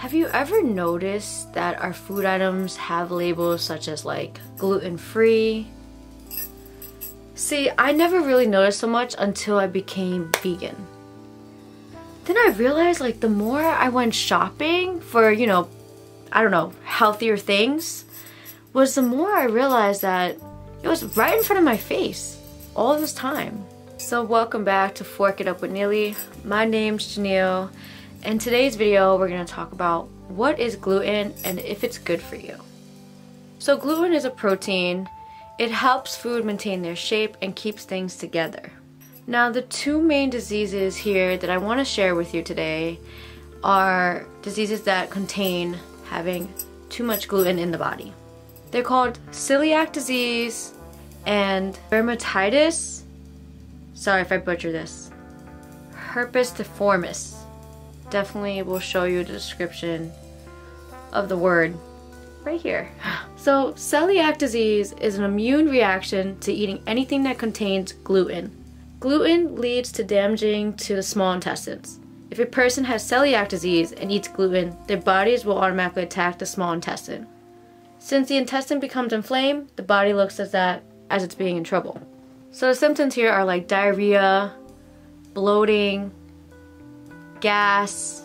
Have you ever noticed that our food items have labels such as like gluten-free? See, I never really noticed so much until I became vegan. Then I realized like the more I went shopping for, I don't know, healthier things, was the more I realized that it was right in front of my face all this time. So welcome back to Fork It Up with Neely. My name's Janelle. In today's video, we're going to talk about what is gluten and if it's good for you. So gluten is a protein. It helps food maintain their shape and keeps things together. Now the two main diseases here that I want to share with you today are diseases that contain having too much gluten in the body. They're called celiac disease and dermatitis. Sorry if I butcher this. Herpes definitely will show you the description of the word right here. So celiac disease is an immune reaction to eating anything that contains gluten. Gluten leads to damaging to the small intestines. If a person has celiac disease and eats gluten, their bodies will automatically attack the small intestine. Since the intestine becomes inflamed, the body looks at that as it's being in trouble. So the symptoms here are like diarrhea, bloating, gas,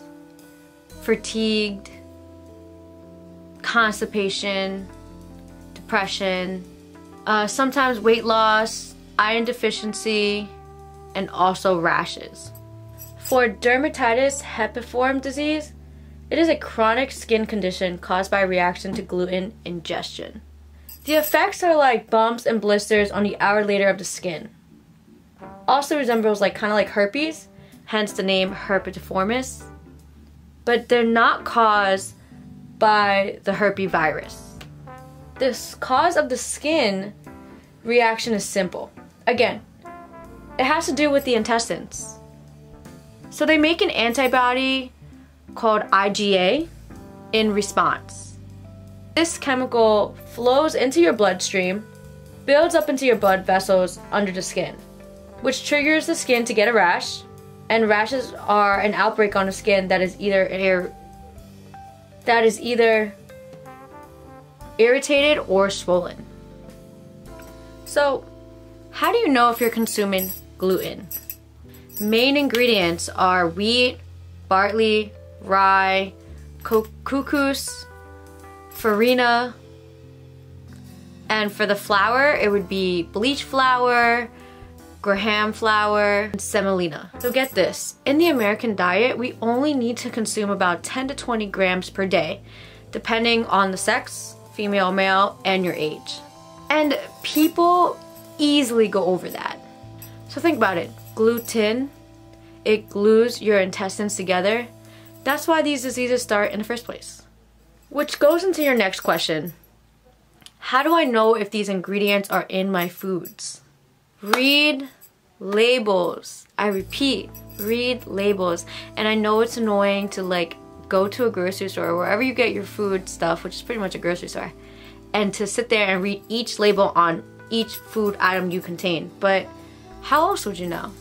fatigued, constipation, depression, sometimes weight loss, iron deficiency, and also rashes. For dermatitis herpetiform disease, it is a chronic skin condition caused by a reaction to gluten ingestion. The effects are like bumps and blisters on the outer layer of the skin. Also resembles kind of like herpes, hence the name herpetiformis, but they're not caused by the herpes virus. The cause of the skin reaction is simple. Again, it has to do with the intestines. So they make an antibody called IgA in response. This chemical flows into your bloodstream, builds up into your blood vessels under the skin, which triggers the skin to get a rash, and rashes are an outbreak on the skin that is either irritated or swollen. So, how do you know if you're consuming gluten? Main ingredients are wheat, barley, rye, couscous, farina, and for the flour, it would be bleach flour, graham flour, and semolina. So get this, in the American diet, we only need to consume about 10 to 20 grams per day, depending on the sex, female, male, and your age. And people easily go over that. So think about it, gluten, it glues your intestines together. That's why these diseases start in the first place. Which goes into your next question. How do I know if these ingredients are in my foods? Read labels. I repeat, read labels. And I know it's annoying to go to a grocery store or wherever you get your food stuff, which is pretty much a grocery store, and to sit there and read each label on each food item you contain. But how else would you know?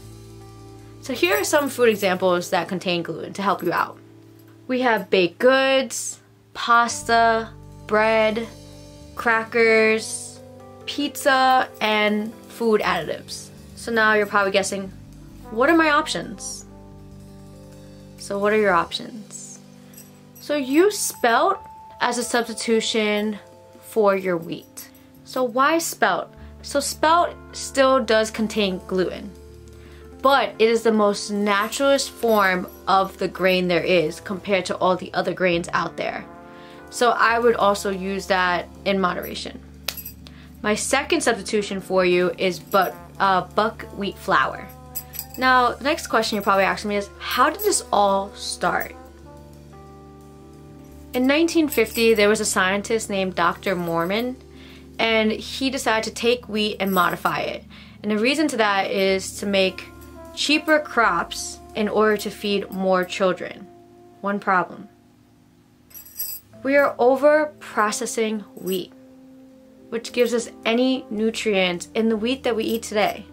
So here are some food examples that contain gluten to help you out. We have baked goods, pasta, bread, crackers, pizza, and food additives. So now you're probably guessing, what are my options? So what are your options? So use spelt as a substitution for your wheat. So why spelt? So spelt still does contain gluten, but it is the most naturalist form of the grain there is compared to all the other grains out there. So I would also use that in moderation. My second substitution for you is buckwheat flour. Now, the next question you're probably asking me is, how did this all start? In 1950, there was a scientist named Dr. Mormon, and he decided to take wheat and modify it. And the reason to that is to make cheaper crops in order to feed more children. One problem. We are over processing wheat, which gives us any nutrients in the wheat that we eat today.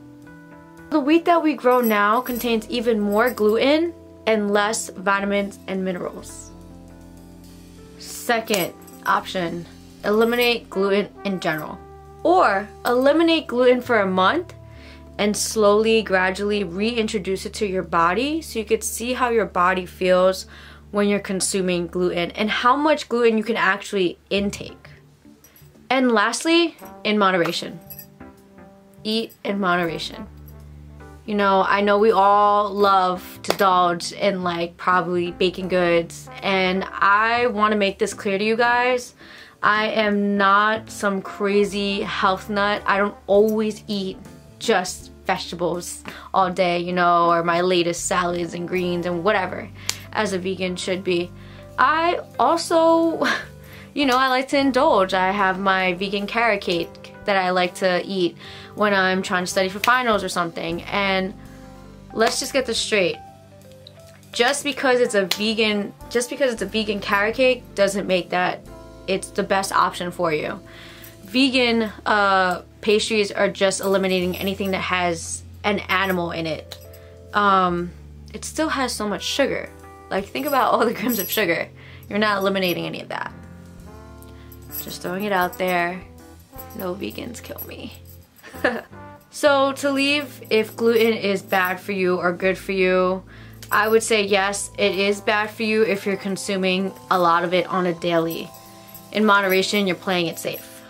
The wheat that we grow now contains even more gluten and less vitamins and minerals. Second option, eliminate gluten in general. Or eliminate gluten for a month and slowly, gradually reintroduce it to your body so you could see how your body feels when you're consuming gluten and how much gluten you can actually intake. And lastly, in moderation. Eat in moderation. You know, I know we all love to indulge in like probably baking goods, and I want to make this clear to you guys. I am not some crazy health nut. I don't always eat just vegetables all day, you know, or my latest salads and greens and whatever, as a vegan should be. I also, you know, I like to indulge. I have my vegan carrot cake that I like to eat when I'm trying to study for finals or something. And let's just get this straight. Just because it's a vegan carrot cake doesn't make that it's the best option for you. Vegan pastries are just eliminating anything that has an animal in it. It still has so much sugar. Like, think about all the grams of sugar. You're not eliminating any of that. Just throwing it out there. No vegans kill me. So to leave if gluten is bad for you or good for you, I would say yes, it is bad for you if you're consuming a lot of it on a daily. In moderation, you're playing it safe.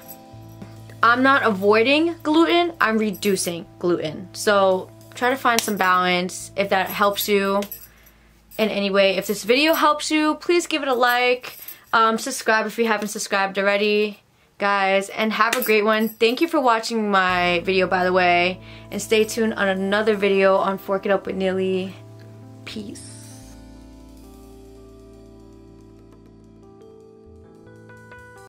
I'm not avoiding gluten, I'm reducing gluten. So try to find some balance. If that helps you in any way, if this video helps you, please give it a like. Subscribe if you haven't subscribed already, guys, and have a great one. Thank you for watching my video, by the way, and stay tuned on another video on Fork It Up with Neely. Peace.